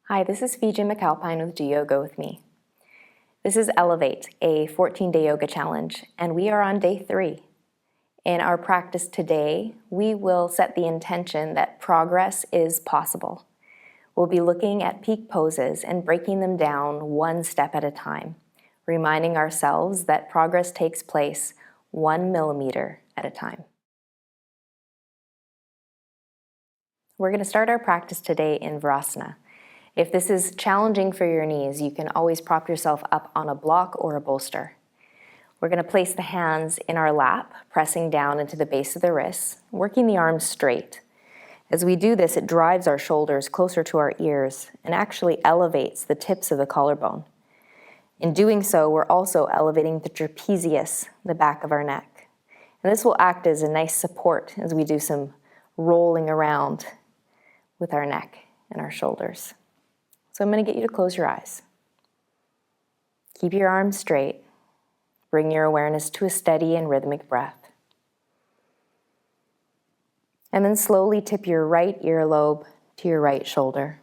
Hi, this is Fiji McAlpine with Do Yoga With Me. This is Elevate, a 14-day yoga challenge, and we are on day 3. In our practice today, we will set the intention that progress is possible. We'll be looking at peak poses and breaking them down one step at a time, reminding ourselves that progress takes place 1 millimeter at a time. We're going to start our practice today in Vrasana. If this is challenging for your knees, you can always prop yourself up on a block or a bolster. We're going to place the hands in our lap, pressing down into the base of the wrists, working the arms straight. As we do this, it drives our shoulders closer to our ears and actually elevates the tips of the collarbone. In doing so, we're also elevating the trapezius, the back of our neck. And this will act as a nice support as we do some rolling around with our neck and our shoulders. So I'm going to get you to close your eyes. Keep your arms straight. Bring your awareness to a steady and rhythmic breath. And then slowly tip your right earlobe to your right shoulder.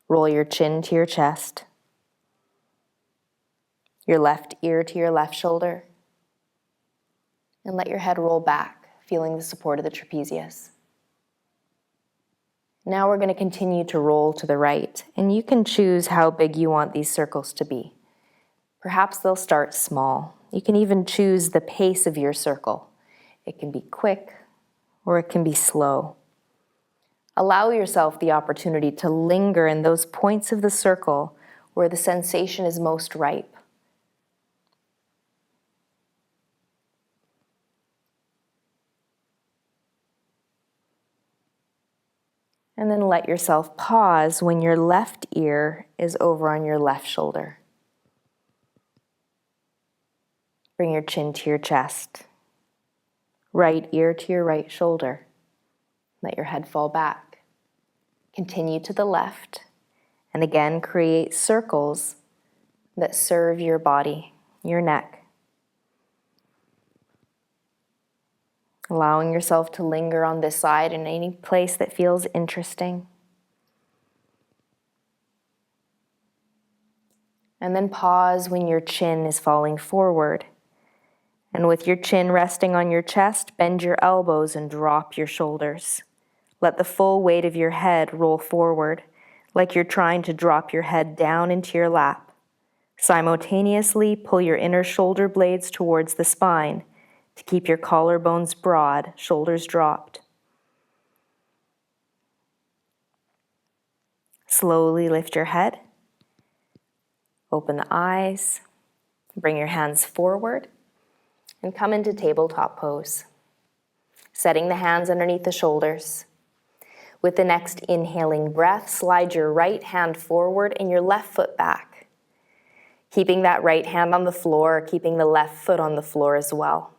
Roll your chin to your chest. Your left ear to your left shoulder. And let your head roll back, feeling the support of the trapezius. Now we're going to continue to roll to the right, and you can choose how big you want these circles to be. Perhaps they'll start small. You can even choose the pace of your circle. It can be quick or it can be slow. Allow yourself the opportunity to linger in those points of the circle where the sensation is most ripe. And then let yourself pause when your left ear is over on your left shoulder. Bring your chin to your chest. Right ear to your right shoulder. Let your head fall back. Continue to the left. And again, create circles that serve your body, your neck. Allowing yourself to linger on this side in any place that feels interesting. And then pause when your chin is falling forward. And with your chin resting on your chest, bend your elbows and drop your shoulders. Let the full weight of your head roll forward, like you're trying to drop your head down into your lap. Simultaneously, pull your inner shoulder blades towards the spine to keep your collarbones broad, shoulders dropped. Slowly lift your head. Open the eyes. Bring your hands forward and come into tabletop pose. Setting the hands underneath the shoulders. With the next inhaling breath, slide your right hand forward and your left foot back. Keeping that right hand on the floor, keeping the left foot on the floor as well.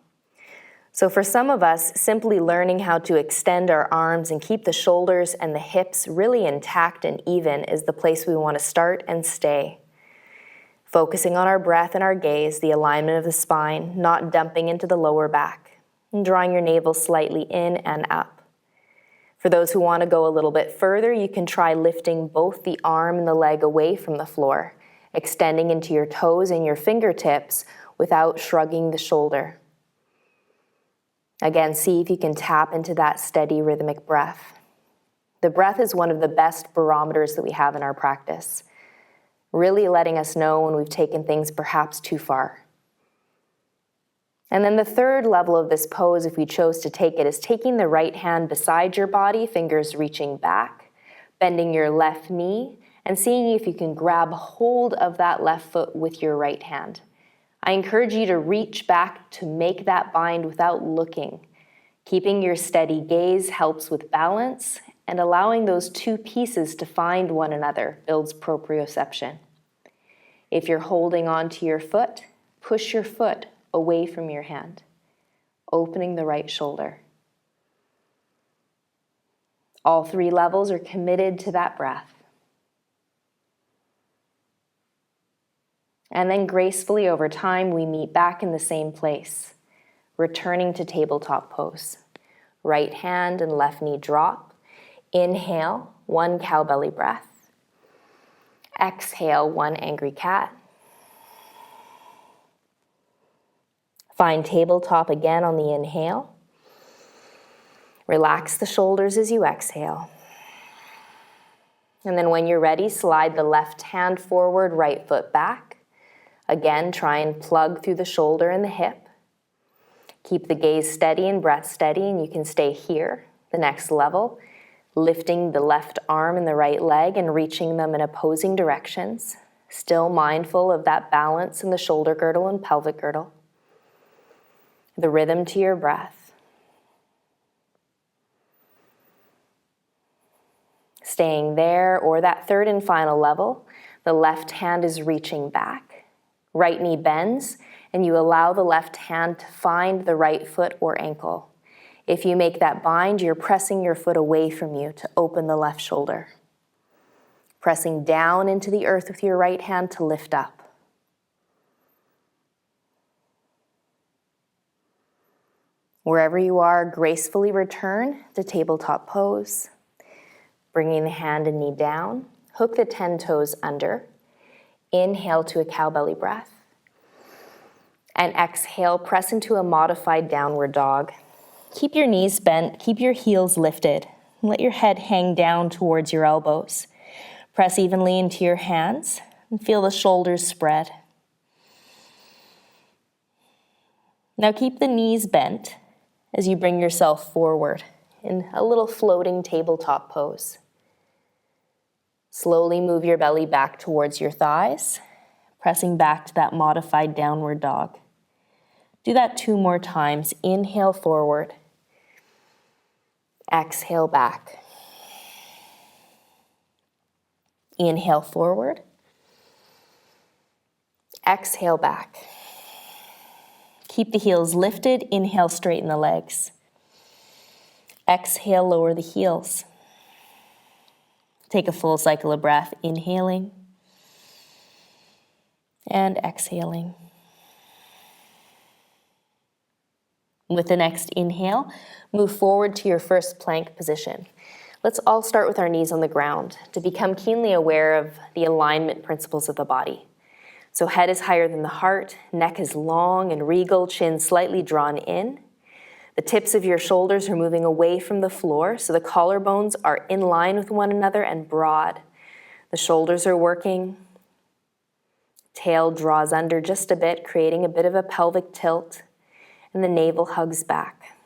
So for some of us, simply learning how to extend our arms and keep the shoulders and the hips really intact and even is the place we want to start and stay. Focusing on our breath and our gaze, the alignment of the spine, not dumping into the lower back, and drawing your navel slightly in and up. For those who want to go a little bit further, you can try lifting both the arm and the leg away from the floor, extending into your toes and your fingertips without shrugging the shoulder. Again, see if you can tap into that steady rhythmic breath. The breath is one of the best barometers that we have in our practice, really letting us know when we've taken things perhaps too far. And then the third level of this pose, if we chose to take it, is taking the right hand beside your body, fingers reaching back, bending your left knee, and seeing if you can grab hold of that left foot with your right hand. I encourage you to reach back to make that bind without looking. Keeping your steady gaze helps with balance, and allowing those two pieces to find one another builds proprioception. If you're holding on to your foot, push your foot away from your hand, opening the right shoulder. All 3 levels are committed to that breath. And then gracefully over time, we meet back in the same place, returning to tabletop pose. Right hand and left knee drop. Inhale, one cow belly breath. Exhale, one angry cat. Find tabletop again on the inhale. Relax the shoulders as you exhale. And then when you're ready, slide the left hand forward, right foot back. Again, try and plug through the shoulder and the hip. Keep the gaze steady and breath steady, and you can stay here, the next level, lifting the left arm and the right leg and reaching them in opposing directions, still mindful of that balance in the shoulder girdle and pelvic girdle. The rhythm to your breath. Staying there, or that third and final level, the left hand is reaching back. Right knee bends, and you allow the left hand to find the right foot or ankle. If you make that bind, you're pressing your foot away from you to open the left shoulder. Pressing down into the earth with your right hand to lift up. Wherever you are, gracefully return to tabletop pose. Bringing the hand and knee down. Hook the 10 toes under. Inhale to a cow belly breath. And exhale, press into a modified downward dog. Keep your knees bent, keep your heels lifted. Let your head hang down towards your elbows. Press evenly into your hands and feel the shoulders spread. Now keep the knees bent as you bring yourself forward in a little floating tabletop pose. Slowly move your belly back towards your thighs, pressing back to that modified downward dog. Do that 2 more times. Inhale forward. Exhale back. Inhale forward. Exhale back. Keep the heels lifted. Inhale, straighten the legs. Exhale, lower the heels. Take a full cycle of breath, inhaling and exhaling. With the next inhale, move forward to your first plank position. Let's all start with our knees on the ground to become keenly aware of the alignment principles of the body. So head is higher than the heart, neck is long and regal, chin slightly drawn in. The tips of your shoulders are moving away from the floor, so the collarbones are in line with one another and broad. The shoulders are working. Tail draws under just a bit, creating a bit of a pelvic tilt, and the navel hugs back.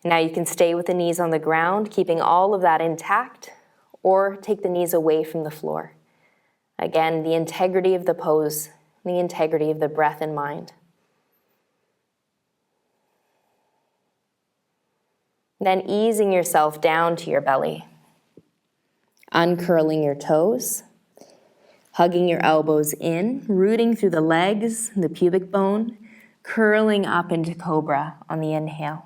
Now you can stay with the knees on the ground, keeping all of that intact, or take the knees away from the floor. Again, the integrity of the pose, the integrity of the breath in mind. Then easing yourself down to your belly, uncurling your toes, hugging your elbows in, rooting through the legs, the pubic bone, curling up into cobra on the inhale.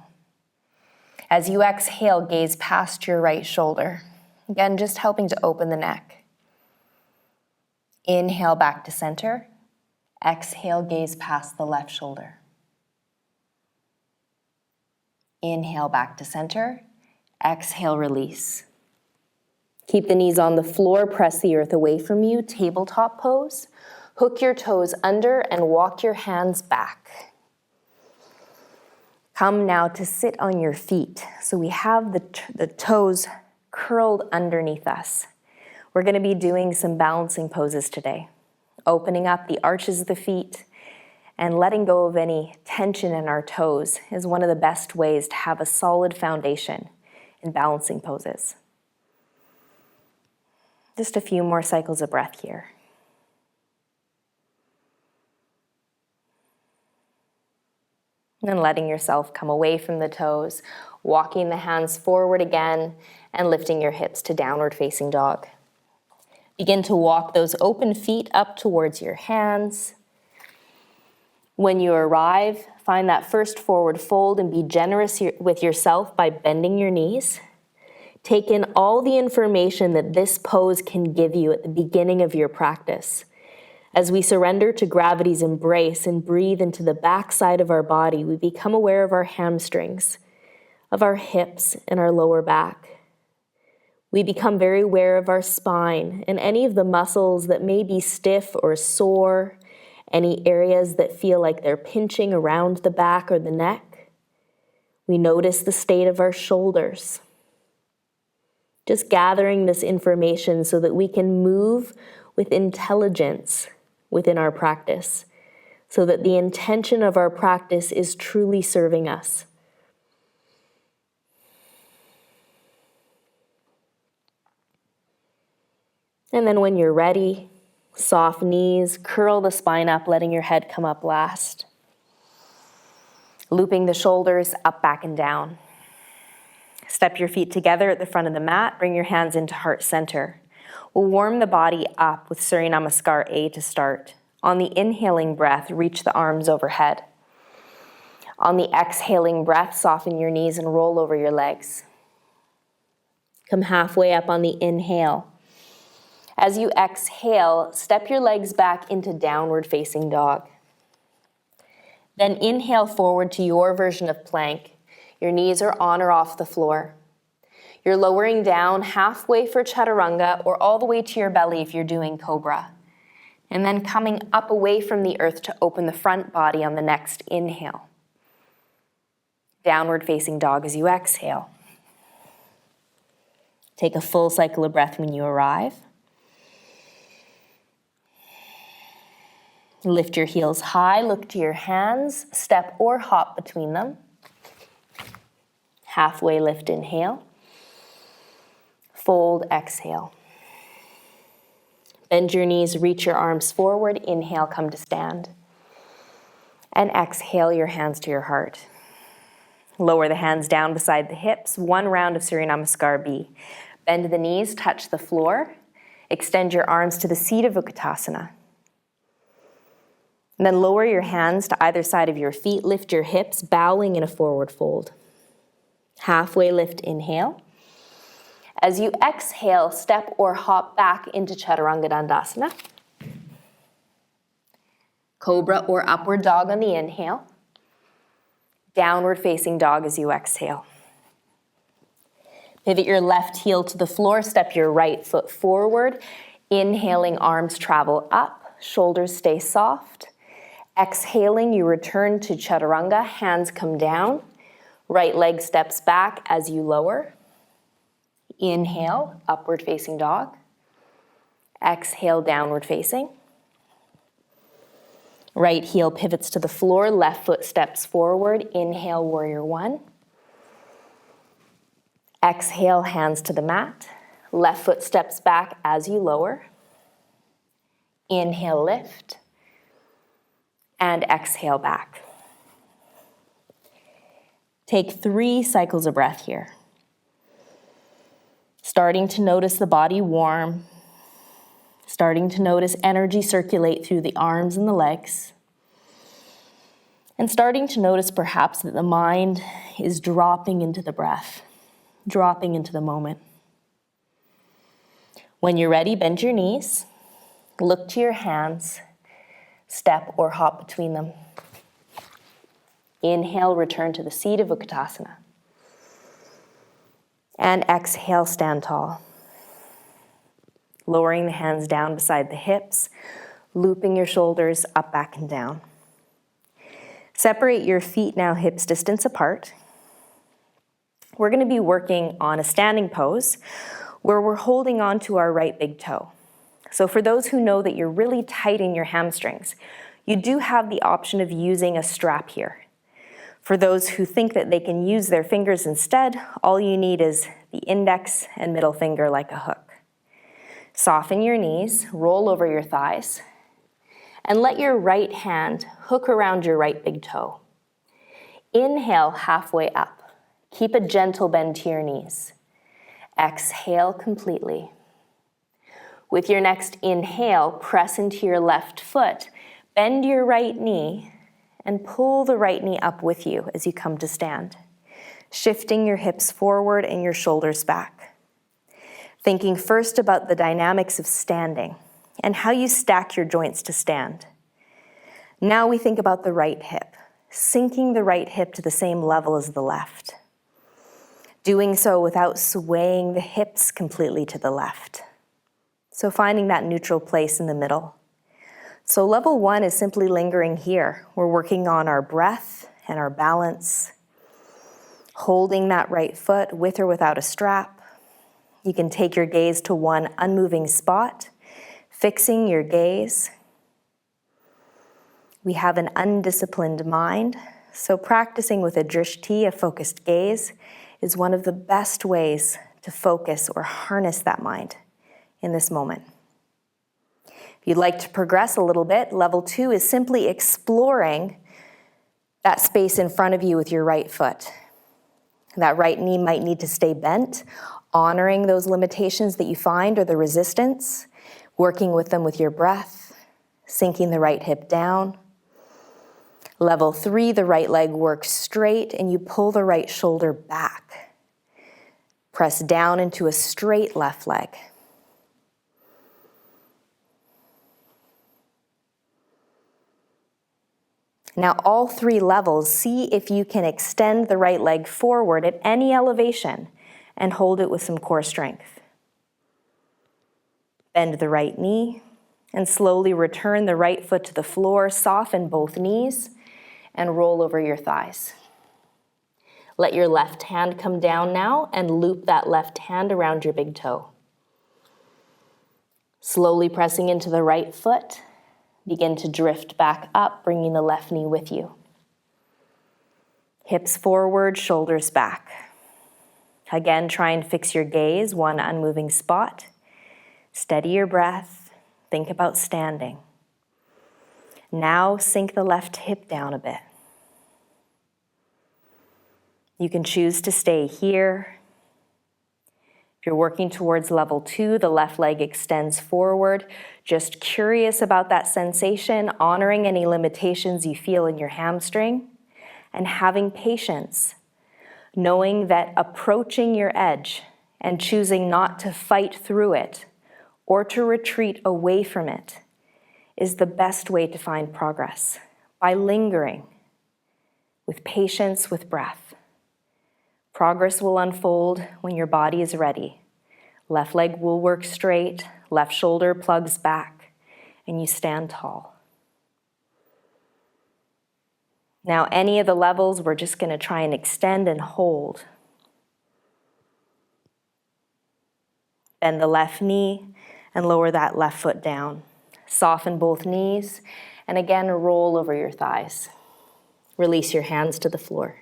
As you exhale, gaze past your right shoulder. Again, just helping to open the neck. Inhale back to center. Exhale, gaze past the left shoulder. Inhale back to center. Exhale, release. Keep the knees on the floor, press the earth away from you, tabletop pose. Hook your toes under and walk your hands back. Come now to sit on your feet. So we have the toes curled underneath us. We're going to be doing some balancing poses today. Opening up the arches of the feet and letting go of any tension in our toes is one of the best ways to have a solid foundation in balancing poses. Just a few more cycles of breath here. And then letting yourself come away from the toes, walking the hands forward again, and lifting your hips to downward facing dog. Begin to walk those open feet up towards your hands. When you arrive, find that first forward fold and be generous with yourself by bending your knees. Take in all the information that this pose can give you at the beginning of your practice. As we surrender to gravity's embrace and breathe into the backside of our body, we become aware of our hamstrings, of our hips and our lower back. We become very aware of our spine and any of the muscles that may be stiff or sore, any areas that feel like they're pinching around the back or the neck. We notice the state of our shoulders. Just gathering this information so that we can move with intelligence within our practice, so that the intention of our practice is truly serving us. And then when you're ready, soft knees, curl the spine up, letting your head come up last. Looping the shoulders up, back, and down. Step your feet together at the front of the mat. Bring your hands into heart center. We'll warm the body up with Surya Namaskar A to start. On the inhaling breath, reach the arms overhead. On the exhaling breath, soften your knees and roll over your legs. Come halfway up on the inhale. As you exhale, step your legs back into downward facing dog. Then inhale forward to your version of plank. Your knees are on or off the floor. You're lowering down halfway for chaturanga or all the way to your belly if you're doing cobra. And then coming up away from the earth to open the front body on the next inhale. Downward facing dog as you exhale. Take a full cycle of breath when you arrive. Lift your heels high, look to your hands, step or hop between them. Halfway lift, inhale. Fold, exhale. Bend your knees, reach your arms forward, inhale, come to stand. And exhale your hands to your heart. Lower the hands down beside the hips, one round of Surya Namaskar B. Bend the knees, touch the floor. Extend your arms to the seat of Utkatasana. And then lower your hands to either side of your feet, lift your hips, bowing in a forward fold. Halfway lift, inhale. As you exhale, step or hop back into Chaturanga Dandasana. Cobra or upward dog on the inhale. Downward facing dog as you exhale. Pivot your left heel to the floor, step your right foot forward. Inhaling, arms travel up, shoulders stay soft. Exhaling, you return to Chaturanga, hands come down. Right leg steps back as you lower. Inhale, upward facing dog. Exhale, downward facing. Right heel pivots to the floor, left foot steps forward. Inhale, warrior one. Exhale, hands to the mat. Left foot steps back as you lower. Inhale, lift. And exhale back. Take 3 cycles of breath here. Starting to notice the body warm. Starting to notice energy circulate through the arms and the legs. And starting to notice perhaps that the mind is dropping into the breath, dropping into the moment. When you're ready, bend your knees, look to your hands, step or hop between them. Inhale, return to the seat of Utkatasana. And exhale, stand tall. Lowering the hands down beside the hips, looping your shoulders up, back, and down. Separate your feet now hips distance apart. We're going to be working on a standing pose where we're holding on to our right big toe. So for those who know that you're really tight in your hamstrings, you do have the option of using a strap here. For those who think that they can use their fingers instead, all you need is the index and middle finger like a hook. Soften your knees, roll over your thighs, and let your right hand hook around your right big toe. Inhale halfway up. Keep a gentle bend to your knees. Exhale completely. With your next inhale, press into your left foot, bend your right knee, and pull the right knee up with you as you come to stand, shifting your hips forward and your shoulders back. Thinking first about the dynamics of standing and how you stack your joints to stand. Now we think about the right hip, sinking the right hip to the same level as the left. Doing so without swaying the hips completely to the left. So finding that neutral place in the middle. So level 1 is simply lingering here. We're working on our breath and our balance, holding that right foot with or without a strap. You can take your gaze to one unmoving spot, fixing your gaze. We have an undisciplined mind, so practicing with a drishti, a focused gaze, is one of the best ways to focus or harness that mind in this moment. If you'd like to progress a little bit, level 2 is simply exploring that space in front of you with your right foot. That right knee might need to stay bent, honoring those limitations that you find or the resistance, working with them with your breath, sinking the right hip down. Level 3, the right leg works straight and you pull the right shoulder back. Press down into a straight left leg. Now all 3 levels, see if you can extend the right leg forward at any elevation and hold it with some core strength. Bend the right knee and slowly return the right foot to the floor, soften both knees and roll over your thighs. Let your left hand come down now and loop that left hand around your big toe. Slowly pressing into the right foot. Begin to drift back up, bringing the left knee with you. Hips forward, shoulders back. Again, try and fix your gaze, one unmoving spot. Steady your breath. Think about standing. Now sink the left hip down a bit. You can choose to stay here. If you're working towards level 2, the left leg extends forward. Just curious about that sensation, honoring any limitations you feel in your hamstring, and having patience, knowing that approaching your edge and choosing not to fight through it or to retreat away from it is the best way to find progress, by lingering with patience, with breath. Progress will unfold when your body is ready. Left leg will work straight, left shoulder plugs back, and you stand tall. Now, any of the levels, we're just going to try and extend and hold. Bend the left knee and lower that left foot down. Soften both knees, and again, roll over your thighs. Release your hands to the floor.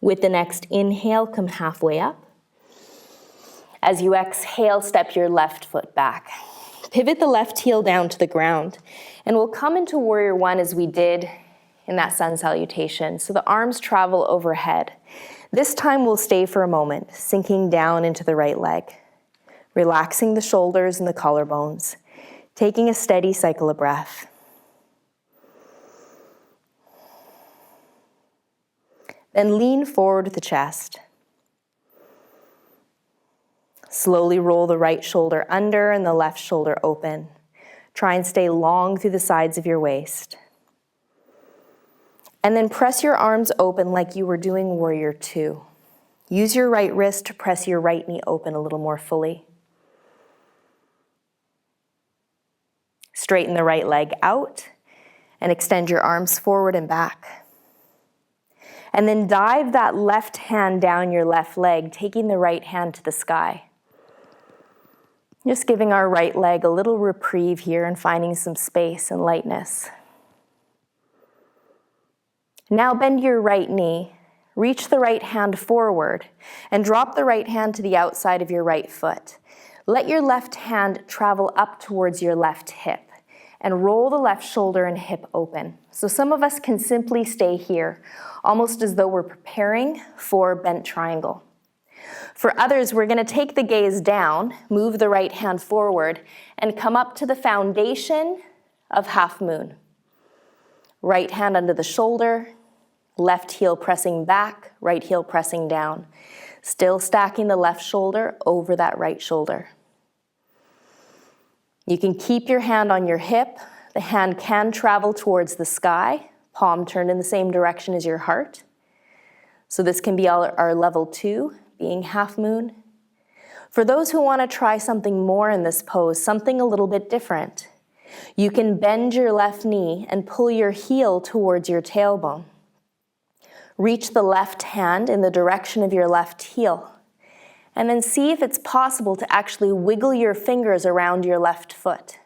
With the next inhale, come halfway up. As you exhale, step your left foot back. Pivot the left heel down to the ground, and we'll come into Warrior 1 as we did in that sun salutation. So the arms travel overhead. This time we'll stay for a moment, sinking down into the right leg, relaxing the shoulders and the collarbones, taking a steady cycle of breath. Then lean forward with the chest. Slowly roll the right shoulder under and the left shoulder open. Try and stay long through the sides of your waist. And then press your arms open like you were doing Warrior 2. Use your right wrist to press your right knee open a little more fully. Straighten the right leg out and extend your arms forward and back. And then dive that left hand down your left leg, taking the right hand to the sky. Just giving our right leg a little reprieve here and finding some space and lightness. Now bend your right knee, reach the right hand forward, and drop the right hand to the outside of your right foot. Let your left hand travel up towards your left hip and roll the left shoulder and hip open. So some of us can simply stay here, almost as though we're preparing for bent triangle. For others, we're going to take the gaze down, move the right hand forward, and come up to the foundation of half moon. Right hand under the shoulder, left heel pressing back, right heel pressing down. Still stacking the left shoulder over that right shoulder. You can keep your hand on your hip. The hand can travel towards the sky, palm turned in the same direction as your heart. So this can be our level 2, being half moon. For those who want to try something more in this pose, something a little bit different, you can bend your left knee and pull your heel towards your tailbone. Reach the left hand in the direction of your left heel, and then see if it's possible to actually wiggle your fingers around your left foot.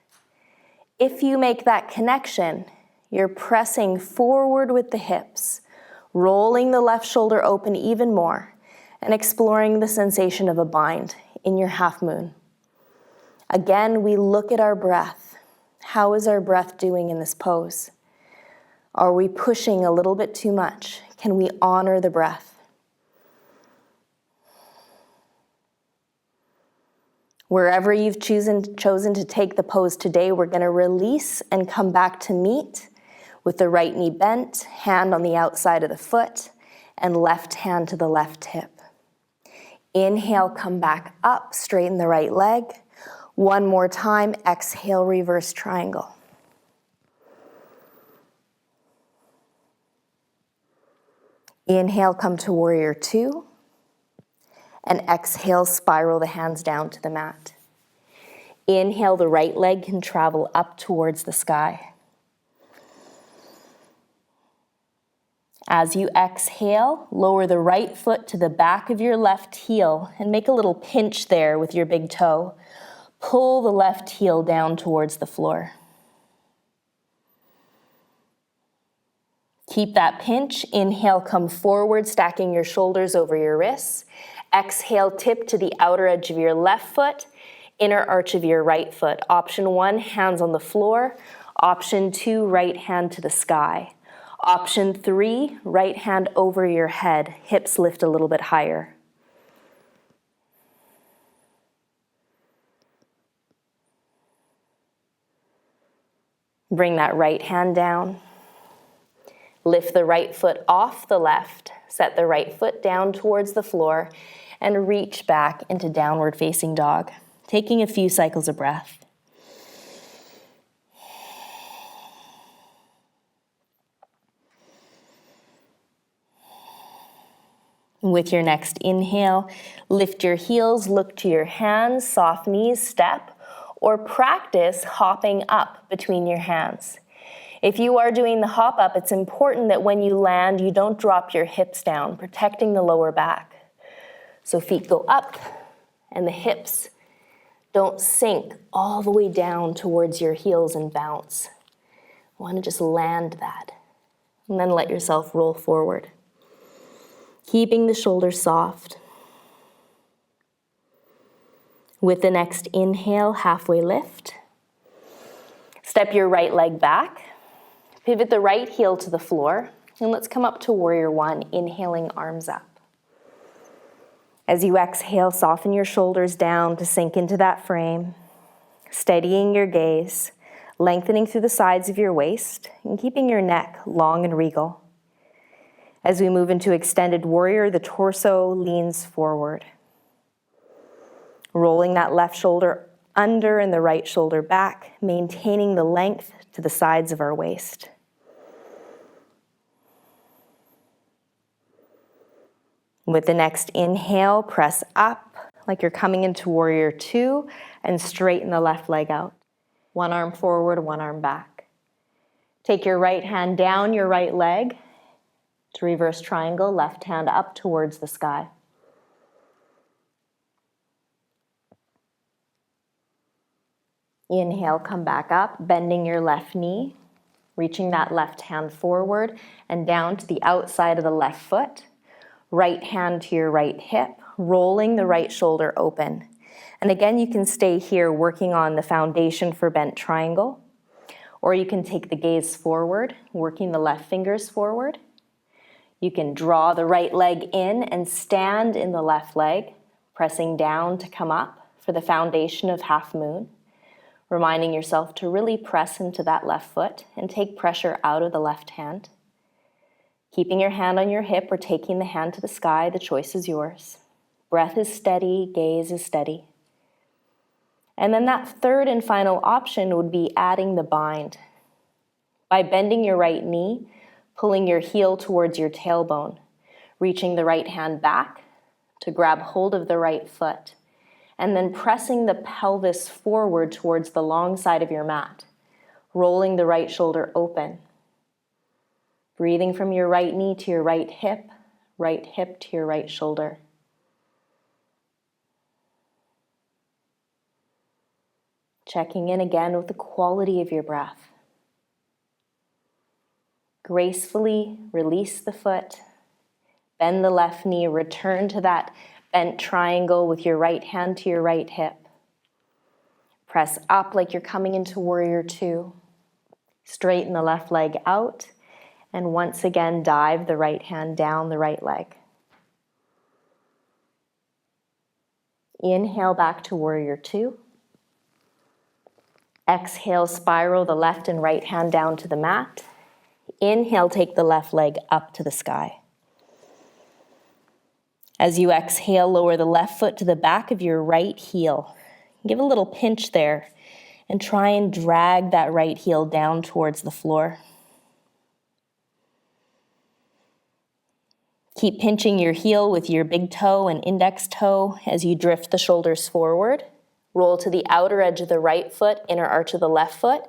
If you make that connection, you're pressing forward with the hips, rolling the left shoulder open even more, and exploring the sensation of a bind in your half moon. Again, we look at our breath. How is our breath doing in this pose? Are we pushing a little bit too much? Can we honor the breath? Wherever you've chosen to take the pose today, we're going to release and come back to meet with the right knee bent, hand on the outside of the foot, and left hand to the left hip. Inhale, come back up, straighten the right leg. One more time, exhale, reverse triangle. Inhale, come to warrior two. And exhale, spiral the hands down to the mat. Inhale, the right leg can travel up towards the sky. As you exhale, lower the right foot to the back of your left heel and make a little pinch there with your big toe. Pull the left heel down towards the floor. Keep that pinch. Inhale, come forward, stacking your shoulders over your wrists. Exhale, tip to the outer edge of your left foot, inner arch of your right foot. Option 1, hands on the floor. Option 2, right hand to the sky. Option 3, right hand over your head. Hips lift a little bit higher. Bring that right hand down. Lift the right foot off the left. Set the right foot down towards the floor and reach back into downward facing dog, taking a few cycles of breath. With your next inhale, lift your heels, look to your hands, soft knees, step, or practice hopping up between your hands. If you are doing the hop up, it's important that when you land, you don't drop your hips down, protecting the lower back. So feet go up and the hips don't sink all the way down towards your heels and bounce. You want to just land that and then let yourself roll forward. Keeping the shoulders soft. With the next inhale, halfway lift. Step your right leg back. Pivot the right heel to the floor. And let's come up to warrior one, inhaling arms up. As you exhale, soften your shoulders down to sink into that frame. Steadying your gaze, lengthening through the sides of your waist, and keeping your neck long and regal. As we move into extended warrior, the torso leans forward. Rolling that left shoulder under and the right shoulder back, maintaining the length to the sides of our waist. With the next inhale, press up like you're coming into warrior two and straighten the left leg out. One arm forward, one arm back. Take your right hand down your right leg to reverse triangle, left hand up towards the sky. Inhale, come back up, bending your left knee, reaching that left hand forward and down to the outside of the left foot. Right hand to your right hip, rolling the right shoulder open. And again, you can stay here working on the foundation for bent triangle, or you can take the gaze forward, working the left fingers forward. You can draw the right leg in and stand in the left leg, pressing down to come up for the foundation of half moon, reminding yourself to really press into that left foot and take pressure out of the left hand. Keeping your hand on your hip or taking the hand to the sky, the choice is yours. Breath is steady, gaze is steady. And then that third and final option would be adding the bind. By bending your right knee, pulling your heel towards your tailbone, reaching the right hand back, to grab hold of the right foot, and then pressing the pelvis forward towards the long side of your mat, rolling the right shoulder open. Breathing from your right knee to your right hip to your right shoulder. Checking in again with the quality of your breath. Gracefully release the foot, bend the left knee, return to that bent triangle with your right hand to your right hip. Press up like you're coming into warrior two. Straighten the left leg out, and once again dive the right hand down the right leg. Inhale back to warrior two. Exhale, spiral the left and right hand down to the mat. Inhale, take the left leg up to the sky. As you exhale, lower the left foot to the back of your right heel. Give a little pinch there and try and drag that right heel down towards the floor. Keep pinching your heel with your big toe and index toe as you drift the shoulders forward. Roll to the outer edge of the right foot, inner arch of the left foot.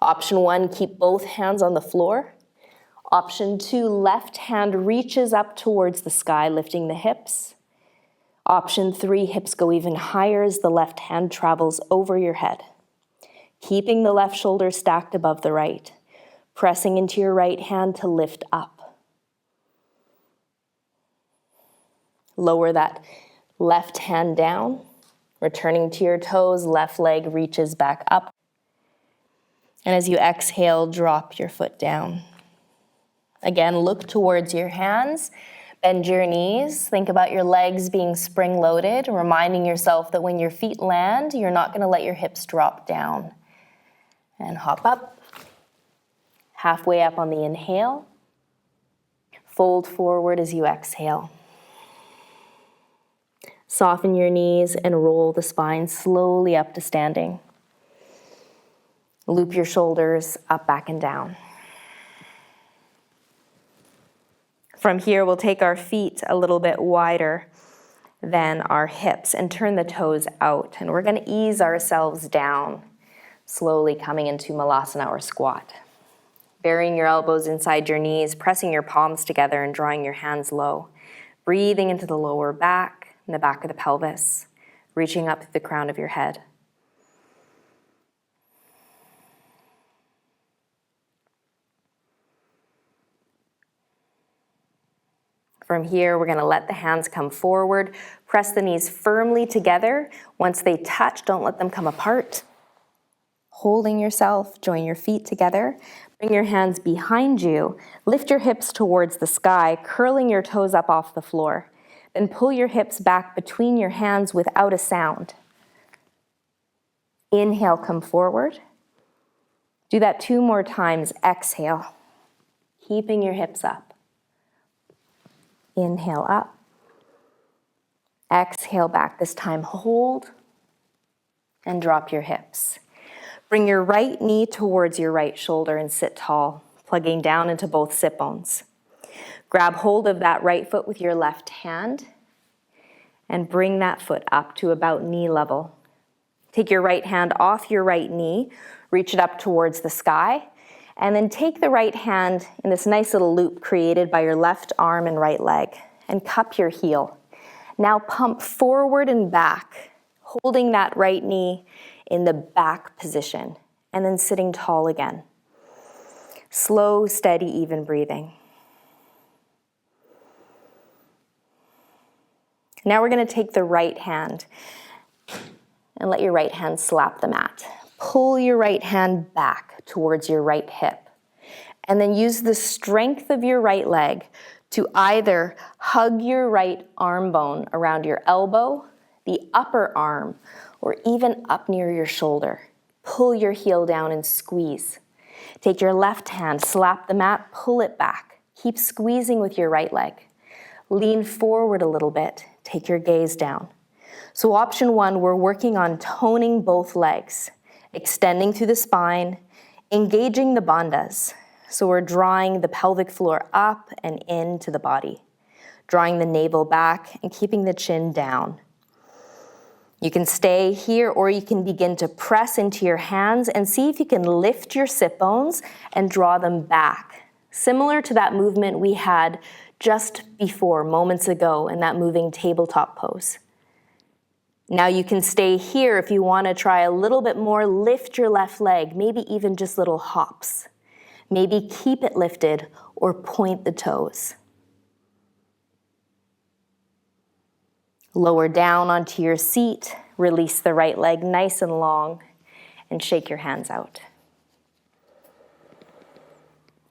Option 1, keep both hands on the floor. Option 2, left hand reaches up towards the sky, lifting the hips. Option 3, hips go even higher as the left hand travels over your head. Keeping the left shoulder stacked above the right. Pressing into your right hand to lift up. Lower that left hand down. Returning to your toes, left leg reaches back up. And as you exhale, drop your foot down. Again, look towards your hands, bend your knees, think about your legs being spring-loaded, reminding yourself that when your feet land, you're not going to let your hips drop down. And hop up, halfway up on the inhale, fold forward as you exhale. Soften your knees and roll the spine slowly up to standing. Loop your shoulders up, back, and down. From here, we'll take our feet a little bit wider than our hips and turn the toes out. And we're going to ease ourselves down, slowly coming into malasana or squat. Burying your elbows inside your knees, pressing your palms together and drawing your hands low. Breathing into the lower back and the back of the pelvis, reaching up to the crown of your head. From here, we're going to let the hands come forward. Press the knees firmly together. Once they touch, don't let them come apart. Holding yourself, join your feet together. Bring your hands behind you. Lift your hips towards the sky, curling your toes up off the floor. Then pull your hips back between your hands without a sound. Inhale, come forward. Do that 2 more times. Exhale, keeping your hips up. Inhale up. Exhale back. This time hold and drop your hips. Bring your right knee towards your right shoulder and sit tall, plugging down into both sit bones. Grab hold of that right foot with your left hand and bring that foot up to about knee level. Take your right hand off your right knee, reach it up towards the sky, and then take the right hand in this nice little loop created by your left arm and right leg and cup your heel. Now pump forward and back, holding that right knee in the back position and then sitting tall again. Slow, steady, even breathing. Now we're going to take the right hand and let your right hand slap the mat. Pull your right hand back towards your right hip. And then use the strength of your right leg to either hug your right arm bone around your elbow, the upper arm, or even up near your shoulder. Pull your heel down and squeeze. Take your left hand, slap the mat, pull it back. Keep squeezing with your right leg. Lean forward a little bit. Take your gaze down. So option 1, we're working on toning both legs, extending through the spine, engaging the bandhas. So we're drawing the pelvic floor up and into the body. drawing the navel back and keeping the chin down. You can stay here, or you can begin to press into your hands and see if you can lift your sit bones and draw them back. Similar to that movement we had just before, moments ago, in that moving tabletop pose. Now you can stay here if you want to try a little bit more. Lift your left leg, maybe even just little hops. Maybe keep it lifted or point the toes. Lower down onto your seat, release the right leg nice and long, and shake your hands out.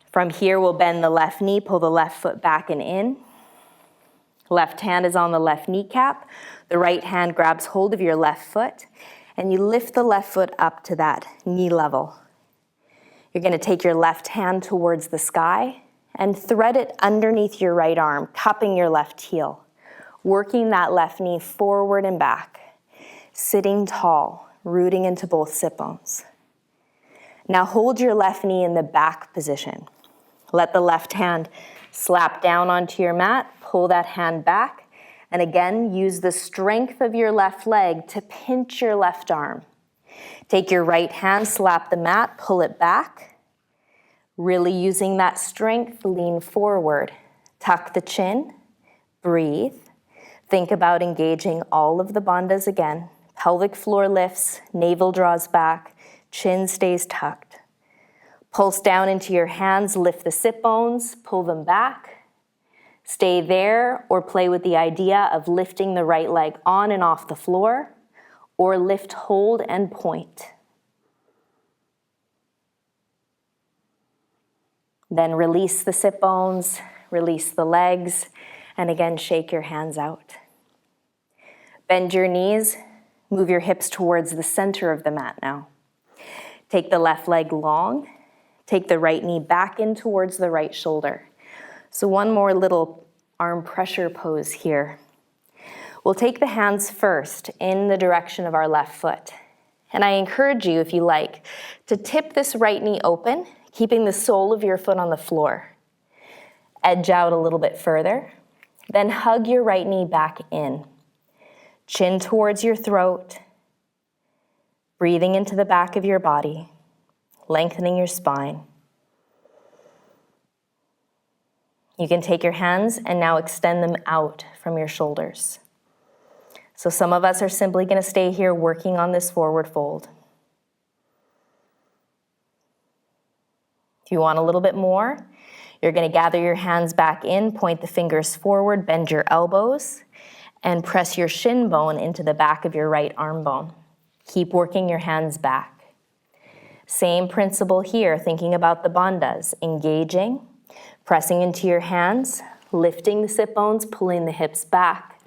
From here, we'll bend the left knee, pull the left foot back and in. Left hand is on the left kneecap. The right hand grabs hold of your left foot, and you lift the left foot up to that knee level. You're going to take your left hand towards the sky and thread it underneath your right arm, cupping your left heel. Working that left knee forward and back, sitting tall, rooting into both sit bones. Now hold your left knee in the back position. Let the left hand slap down onto your mat, pull that hand back, and again, use the strength of your left leg to pinch your left arm. Take your right hand, slap the mat, pull it back. Really using that strength, lean forward. Tuck the chin, breathe. Think about engaging all of the bandhas again. Pelvic floor lifts, navel draws back, chin stays tucked. Pulse down into your hands, lift the sit bones, pull them back. Stay there or play with the idea of lifting the right leg on and off the floor, or lift, hold, and point. Then release the sit bones, release the legs, and again, shake your hands out. Bend your knees, move your hips towards the center of the mat now. Take the left leg long, take the right knee back in towards the right shoulder. So one more little arm pressure pose here. We'll take the hands first in the direction of our left foot. And I encourage you, if you like, to tip this right knee open, keeping the sole of your foot on the floor. Edge out a little bit further. Then hug your right knee back in. Chin towards your throat. Breathing into the back of your body. Lengthening your spine. You can take your hands and now extend them out from your shoulders. So some of us are simply going to stay here working on this forward fold. If you want a little bit more, you're going to gather your hands back in, point the fingers forward, bend your elbows, and press your shin bone into the back of your right arm bone. Keep working your hands back. Same principle here, thinking about the bandhas, engaging, pressing into your hands, lifting the sit bones, pulling the hips back,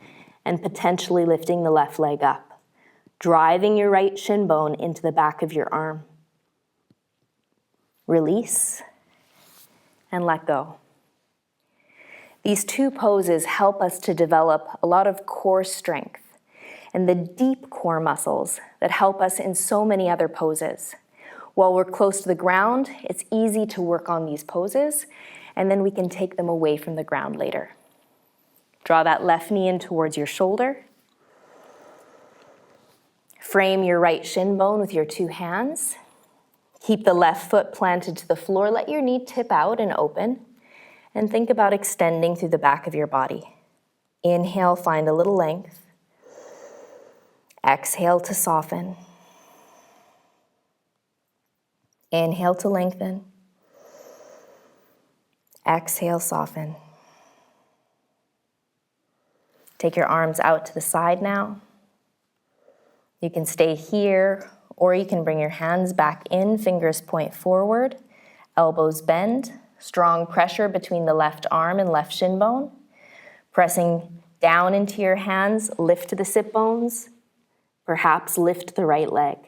and potentially lifting the left leg up, driving your right shin bone into the back of your arm. Release and let go. These two poses help us to develop a lot of core strength and the deep core muscles that help us in so many other poses. While we're close to the ground, it's easy to work on these poses, and then we can take them away from the ground later. Draw that left knee in towards your shoulder. Frame your right shin bone with your two hands. Keep the left foot planted to the floor. Let your knee tip out and open. And think about extending through the back of your body. Inhale, find a little length. Exhale to soften. Inhale to lengthen. Exhale, soften. Take your arms out to the side now. You can stay here, or you can bring your hands back in, fingers point forward, elbows bend, strong pressure between the left arm and left shin bone. Pressing down into your hands, lift the sit bones, perhaps lift the right leg.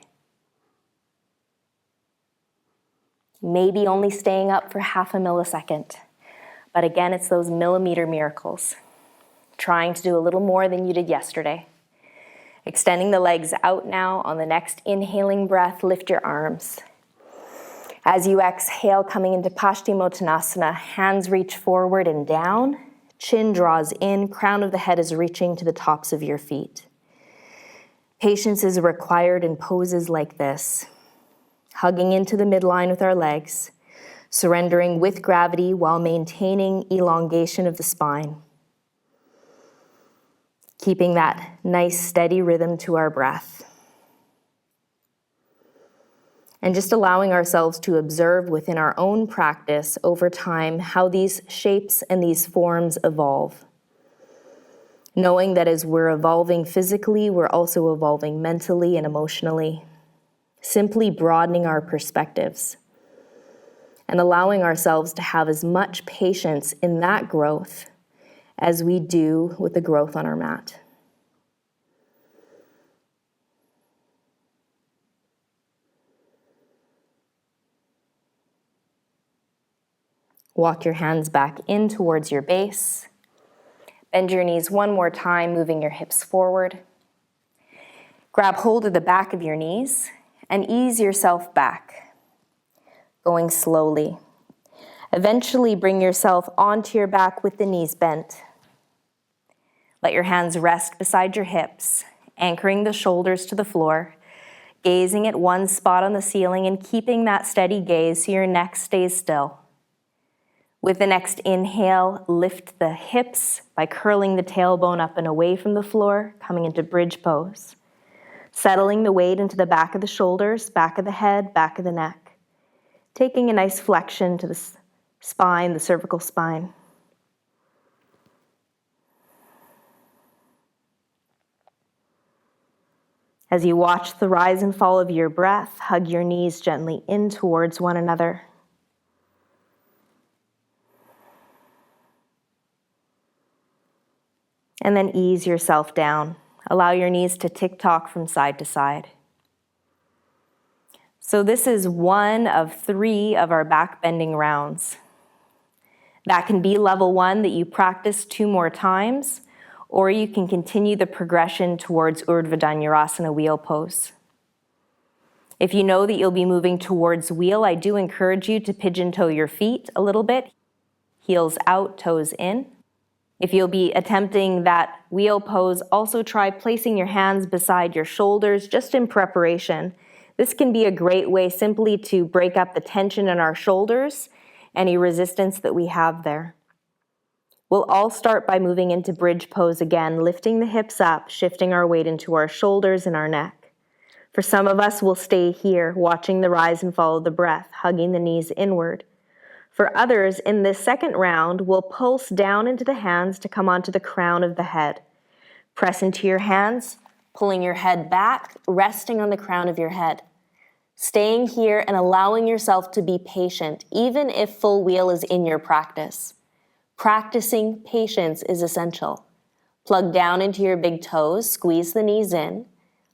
Maybe only staying up for half a millisecond. But again, it's those millimeter miracles. Trying to do a little more than you did yesterday. Extending the legs out now. On the next inhaling breath, lift your arms. As you exhale, coming into Paschimottanasana, hands reach forward and down. Chin draws in, crown of the head is reaching to the tops of your feet. Patience is required in poses like this, hugging into the midline with our legs, surrendering with gravity while maintaining elongation of the spine, keeping that nice steady rhythm to our breath. And just allowing ourselves to observe within our own practice over time how these shapes and these forms evolve. Knowing that as we're evolving physically, we're also evolving mentally and emotionally. Simply broadening our perspectives and allowing ourselves to have as much patience in that growth as we do with the growth on our mat. Walk your hands back in towards your base. Bend your knees one more time, moving your hips forward. Grab hold of the back of your knees and ease yourself back, going slowly. Eventually bring yourself onto your back with the knees bent. Let your hands rest beside your hips, anchoring the shoulders to the floor, gazing at one spot on the ceiling and keeping that steady gaze so your neck stays still. With the next inhale, lift the hips by curling the tailbone up and away from the floor, coming into bridge pose. Settling the weight into the back of the shoulders, back of the head, back of the neck. Taking a nice flexion to the spine, the cervical spine. As you watch the rise and fall of your breath, hug your knees gently in towards one another. And then ease yourself down. Allow your knees to tick-tock from side to side. So this is one of 3 of our backbending rounds. That can be level 1 that you practice 2 more times, or you can continue the progression towards urdhva dhanurasana wheel pose. If you know that you'll be moving towards wheel, I do encourage you to pigeon toe your feet a little bit, heels out, toes in. If you'll be attempting that wheel pose, also try placing your hands beside your shoulders just in preparation. This can be a great way simply to break up the tension in our shoulders, any resistance that we have there. We'll all start by moving into bridge pose again, lifting the hips up, shifting our weight into our shoulders and our neck. For some of us, we'll stay here, watching the rise and fall of the breath, hugging the knees inward. For others, in this second round, we'll pulse down into the hands to come onto the crown of the head. Press into your hands, pulling your head back, resting on the crown of your head. Staying here and allowing yourself to be patient, even if full wheel is in your practice. Practicing patience is essential. Plug down into your big toes, squeeze the knees in,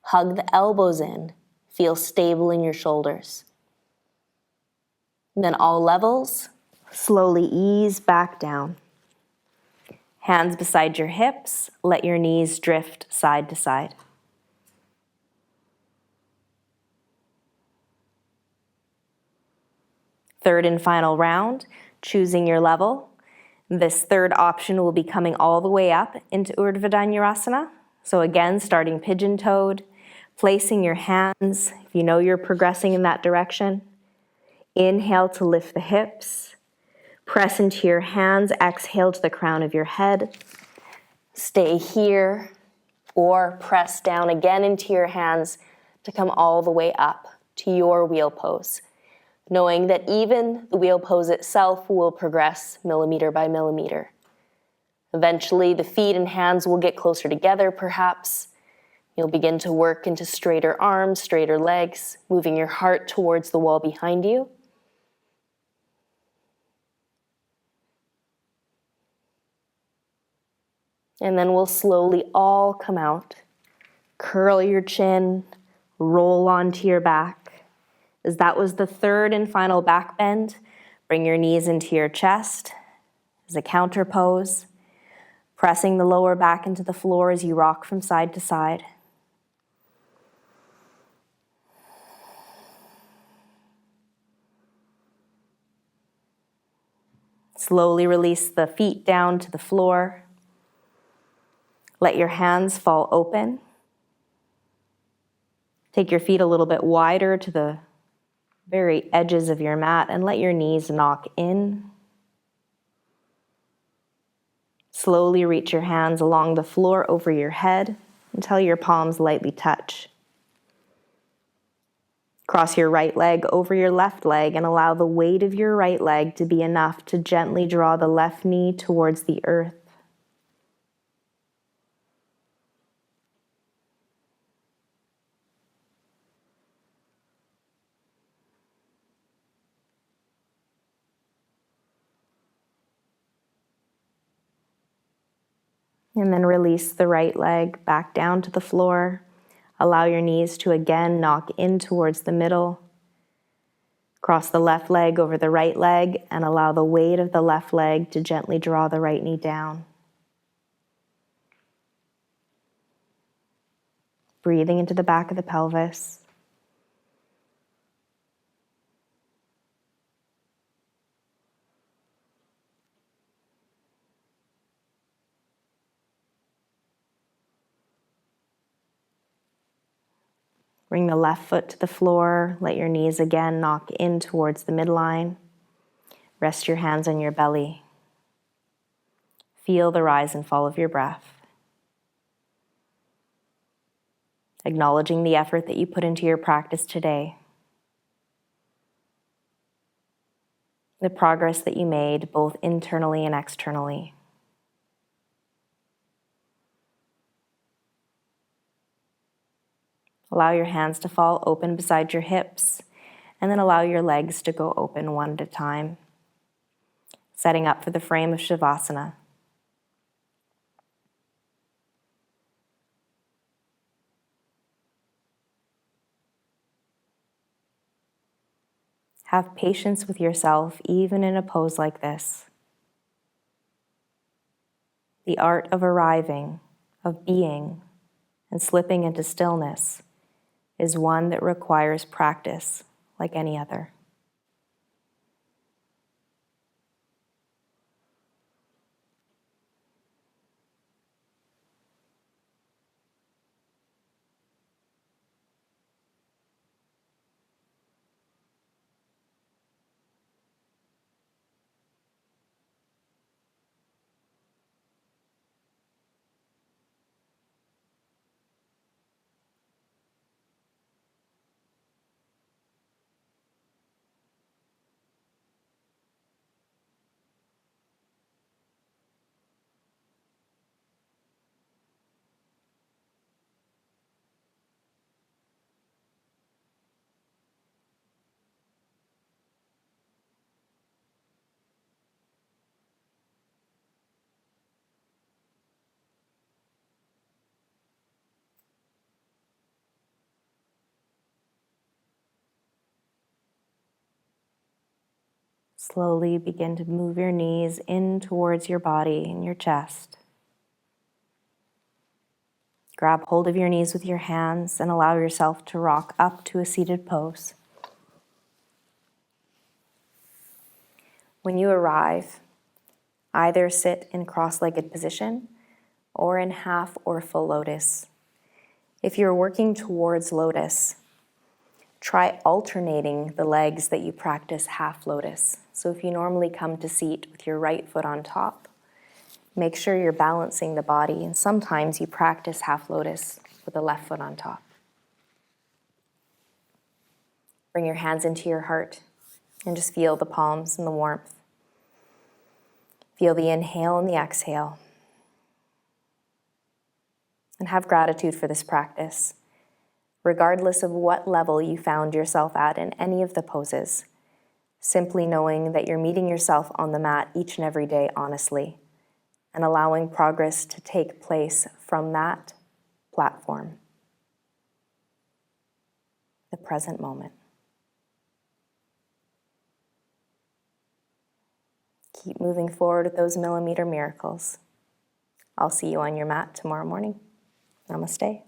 hug the elbows in, feel stable in your shoulders. And then all levels, slowly ease back down. Hands beside your hips, let your knees drift side to side. Third and final round, choosing your level. This third option will be coming all the way up into urdhva dhanurasana. So again, starting pigeon-toed, placing your hands, if you know you're progressing in that direction. Inhale to lift the hips. Press into your hands, exhale to the crown of your head. Stay here or press down again into your hands to come all the way up to your wheel pose, knowing that even the wheel pose itself will progress millimeter by millimeter. Eventually, the feet and hands will get closer together, perhaps. You'll begin to work into straighter arms, straighter legs, moving your heart towards the wall behind you. And then we'll slowly all come out. Curl your chin, roll onto your back. As that was the third and final back bend, bring your knees into your chest as a counter pose, pressing the lower back into the floor as you rock from side to side. Slowly release the feet down to the floor. Let your hands fall open. Take your feet a little bit wider to the very edges of your mat and let your knees knock in. Slowly reach your hands along the floor over your head until your palms lightly touch. Cross your right leg over your left leg and allow the weight of your right leg to be enough to gently draw the left knee towards the earth. And then release the right leg back down to the floor. Allow your knees to again knock in towards the middle. Cross the left leg over the right leg and allow the weight of the left leg to gently draw the right knee down. Breathing into the back of the pelvis. Bring the left foot to the floor. Let your knees again knock in towards the midline. Rest your hands on your belly. Feel the rise and fall of your breath. Acknowledging the effort that you put into your practice today. The progress that you made both internally and externally. Allow your hands to fall open beside your hips, and then allow your legs to go open one at a time, setting up for the frame of Savasana. Have patience with yourself even in a pose like this. The art of arriving, of being, and slipping into stillness is one that requires practice like any other. Slowly begin to move your knees in towards your body and your chest. Grab hold of your knees with your hands and allow yourself to rock up to a seated pose. When you arrive, either sit in cross-legged position or in half or full lotus. If you're working towards lotus, try alternating the legs that you practice half lotus. So if you normally come to seat with your right foot on top, make sure you're balancing the body, and sometimes you practice half lotus with the left foot on top. Bring your hands into your heart and just feel the palms and the warmth. Feel the inhale and the exhale. And have gratitude for this practice, regardless of what level you found yourself at in any of the poses. Simply knowing that you're meeting yourself on the mat each and every day honestly, and allowing progress to take place from that platform, the present moment. Keep moving forward with those millimeter miracles. I'll see you on your mat tomorrow morning. Namaste.